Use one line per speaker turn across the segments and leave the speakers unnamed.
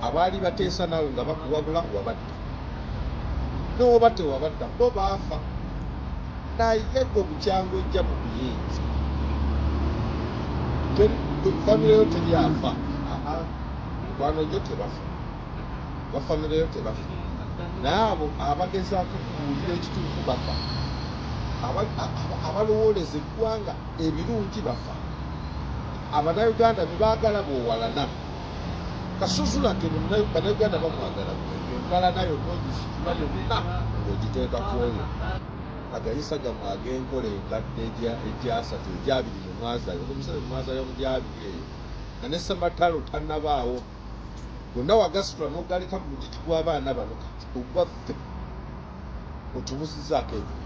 abaali bateesa naawe nga bakuwabula wabadda n'oba tewabadda bo baafa naye gwe bukyangu ojja mu buyinza famire yo teryafa mukwano gyo tebafa bafamire yo tebafa naye abo abagezaako kubuulira ekituufu bafa abalowooleza eggwanga ebirungi bafa abannayuganda bebaagala boowalana kasuzula ke bannayuganda bamwagala enkalana yonna ogisitula yonna ng'ogiteeka ku oyo agayisa gammwe ag'enkola enkadde egyasatu egyabiri mu mwazayo omusale mu mwazayo mu gyabiri eyo nga ne ssematalo tannabaawo gonna wagasitula n'ogaleka mu mutiti gw'abaana bano kati ogwaffe otubuzizaako ebyo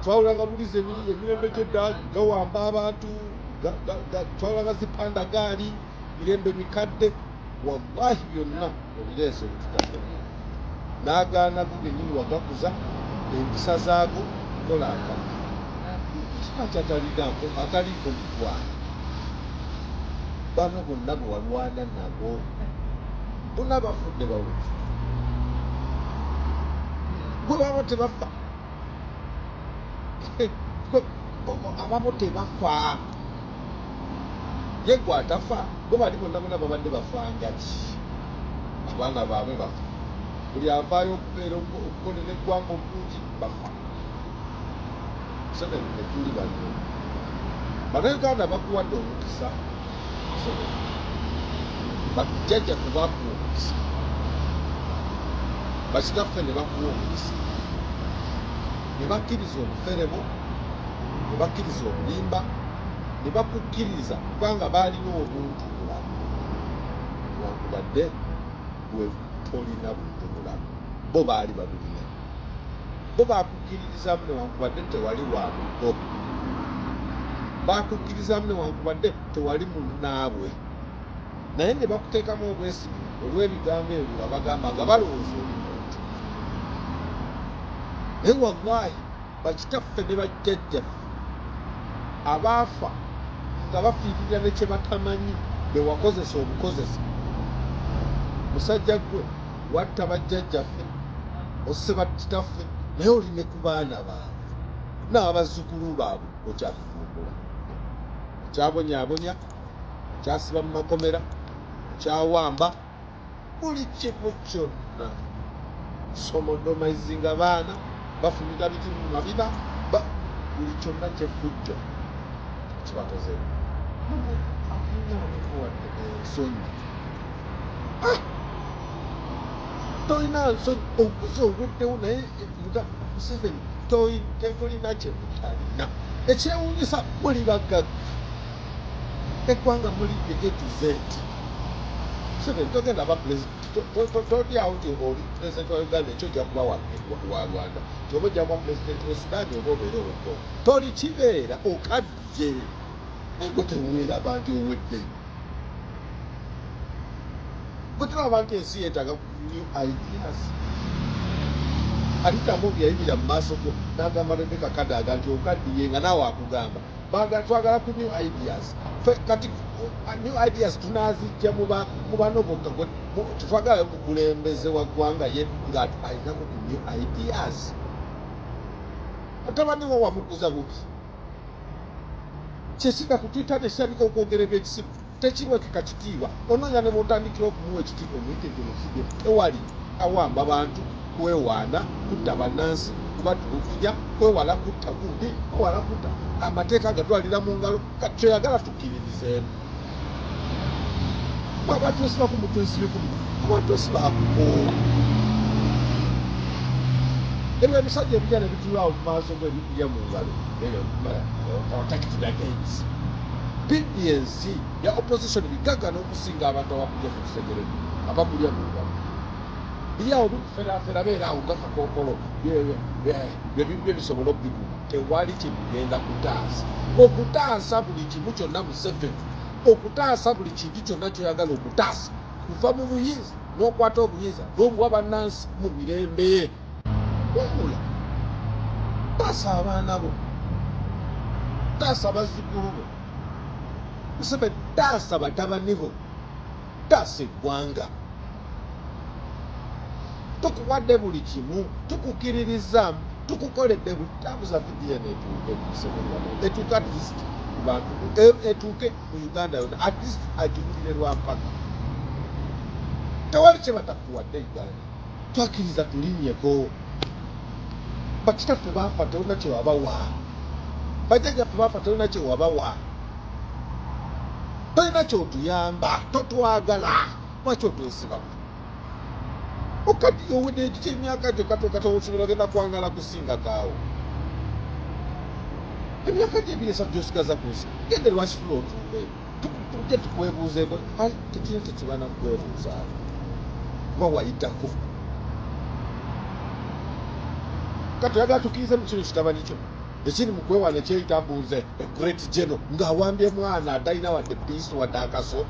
twawulanga buliza emirembe gy'edda gawamba abantu twawulanga zipanda gaali mirembe mikadde wallahi byonna ebireeso bitutaddemu n'agaana gugenyini wagakuza empisa zaago kola akati kibaki ataliiko mutwalo bano bonna bwe walwana nago bonna bafudde bawezi bwe baba tebafa ababo tebafa ye gwe atafa bo bali bonna bonna babadde bafangaki abaana baabwe bafa buli avaayo okubeera okukolera eggwanga obulungi bafa Museveni netuli bano bannayuganda bakuwadde omukisa bajjajja tebakuwa omukisa bakitaffe ne bakuwa omukisa ne bakkiriza obuferebo ne bakkiriza obulimba ne bakukkiriza kubanga baalina obuntu bulamu newankubadde bwe tolina buntu bulamu bo baali babulina bo bakukkiririzamu newankubadde tewali wamugo bakukkirizamu newankubadde tewali munnaabwe naye ne bakuteekamu obwesibi olw'ebigambo ebyo nga bagamba nga balowooza oli muntu naye wallahi bakitaffe ne bajjajjaffe abaafa nga bafiirira ne kye batamanyi be wakozesa obukozesa musajja gwe watta bajjajjaffe oseba kitaffe naye oli ne ku baana baabwe n'abazzukulu baabwe okyakuvumbula okyabonyaabonya okyasiba mu makomera okyawamba buli kimu kyonna somodomaizinga baana bafunira bizibu mu mabiba buli kyonna kyeffujjo kibakozeewo akuwadde ensonyi tolina nsonyi okuza oluddewo naye Museveni tekulina kyemutalina ekyewuunyisa muli bagagga eggwanga muli egetuzeti Museveni togenda tolyawo nti oli pulezidenti wa Uganda ekyo ojja kuba wa Rwanda tioba ojja kuba pulezidenti wa Sudaani oba obeera owedde toli kibeera okadde ego teweera abantu owedde bwe tulaba nti ensi yeetaaga new ideas alitamu byayibira mu maaso go n'agamba Rebecca Kadaga nti okaddiye nga naawe akugamba twagala ku new ideas kati new ideas tunaazijja mu bano bokka tetwagala mukulembeze wa ggwanga ye nga alinamu ku new ideas atabaniwo wamukuza bubi kyesika kutwita nesabika okwogera ebyekisibu tekimwekeka kitiibwa onoonya ne bwotandikira okumuwa ekitiibwa omuyitegerezige ewali awamba bantu kwewaana kutta bannansi kubatulugunya kwewala kutta gundi kwewala kutta amateeka agatwalira mu ngalo kati kyoyagala tukkiririzeemu abantu esiba ku mutwe ensibikumi abantu esibakuko ebyo ebisajja ebijja ne bitulwawo mu maaso go ebikubya mu ngalo protected against PDNC ya opposition bigaga n'okusinga abantu abakubya ku kisegere abamulya mu ngalo biriawo bikuferaafera beeraawo nga kakookolo byebibyo bisobola okubikuba tewali kyebigenda kutaasa okutaasa buli kimu kyonna Museveni okutaasa buli kintu kyonna kyoyagala okutaasa kuva mu buyinza n'okwata obuyinza n'obuwa bannansi mu mirembe wamula taasa abaana bo taasa bazzukulu bo Museveni taasa batabani bo taasa eggwanga tukuwadde buli kimu tukukiririzaamu tukukoledde buli tabuza vidiyo neetuuke etuuke at least ku bantu etuuke mu Uganda yonna at least agiwulire lwampaka tewali kye batakuwadde Uganda twakiriza tulinyeko bakitaffe baafa tolina kye wabawa bajjajjaffe baafa tolina kye wabawa tolina kyotuyamba totwagala lwaki otwesibamu okati owedde ekiki emyaka gyo katono osobola genda kwangala kusinga kaawo emyaka gyo 2-3 gyosigaza ku nsi gende lwaki tula otuule tujje tukwebuuzeeko tekina tekibana kukwebuuzaawo kuba wayitako kati oyagala tukirize mu kino kitabani kyo ekiri mu kwewaana ekyeyita mbuuze great general ng'awambye mwana atalina wadde piisi wadde akaso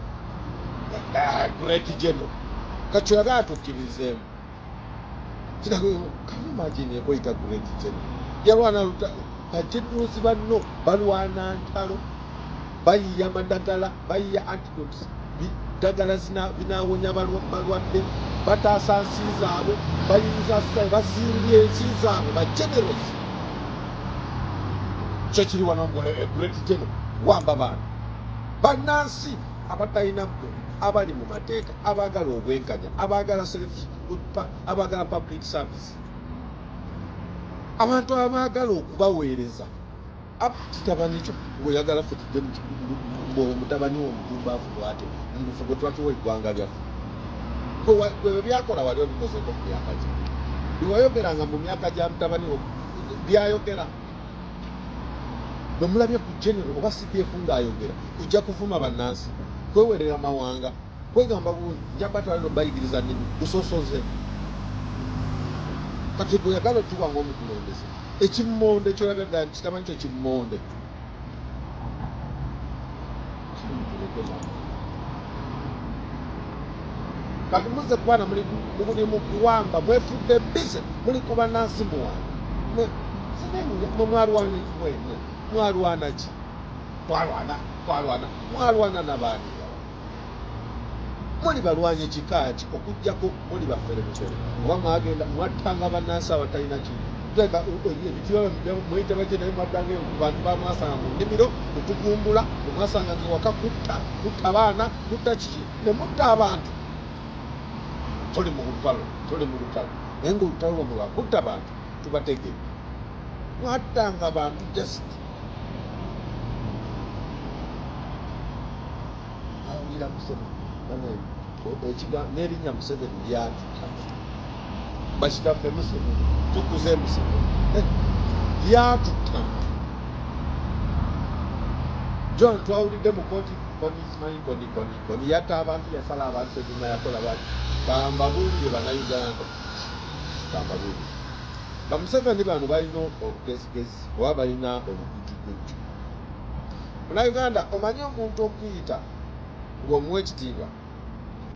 great general kati oyagala tukkirizeemu kamimagini ekweyita great general yalwana bajenerosi banno balwana ntalo bayiya madagala bayiya antidotes ddagala binawonya balwadde bataasa nsi zaabwe bayinza bazimbye ensi zaabwe bajenerosi kyo kiri wano great general wamba baana bannansi abatalina abali mu mateeka abaagala obwenkanya abaagala public service abantu abaagala okubaweereza kitabani kyo ng'oyagala ffe tudde mutabani w'omujumba afulwate mufe gwe twatuwa eggwanga lyaffe bwe byakola wali obikozeeko mu myaka gye biwayogeranga mu myaka gya mutabani wo byayogera bwe mulabye ku genero oba CPF ng'ayogera kujja kuvuma bannansi kwewerera mawanga kwegamba bundi njabatwaliro bayigiriza nnimi busosoze kati bwe oyagala otuwa ng'omukulembeze ekimmonde kyolabedda nti kitamanyi kyo kimmonde kati muze kubana muli mu kuwamba mwefudde bize muli ku bannansi muwanga mwalwana ekibwene mwalwana ki mwalwana nabaani muli balwanye kikaaki okugjako muli baferebefere oba mwagenda mwattanga bannansi abatalina kintu mweyita bake naye mwaddangayo bantu bamwasanga mu nnimiro netugumbula nemwasanga ngewaka kutta baana kutta kiki ne mutta abantu toli mu lutalo naye ngaolutalo lwamwe lwakutta bantu tubategee mwattanga bantu just awulira Museveni n'erinnya Museveni lyatuta bakitaffe Museveni tukuze Museveni lyatuta John twawulidde mu kooti koni yatta abantu yasala abantu enyuma yakola bati bambabulire bannayuganda bambabulire bamuseveni bano balina obugezigezi oba balina obugujjugujju munnayuganda omanyi omuntu okuyita ng'omuwa ekitiibwa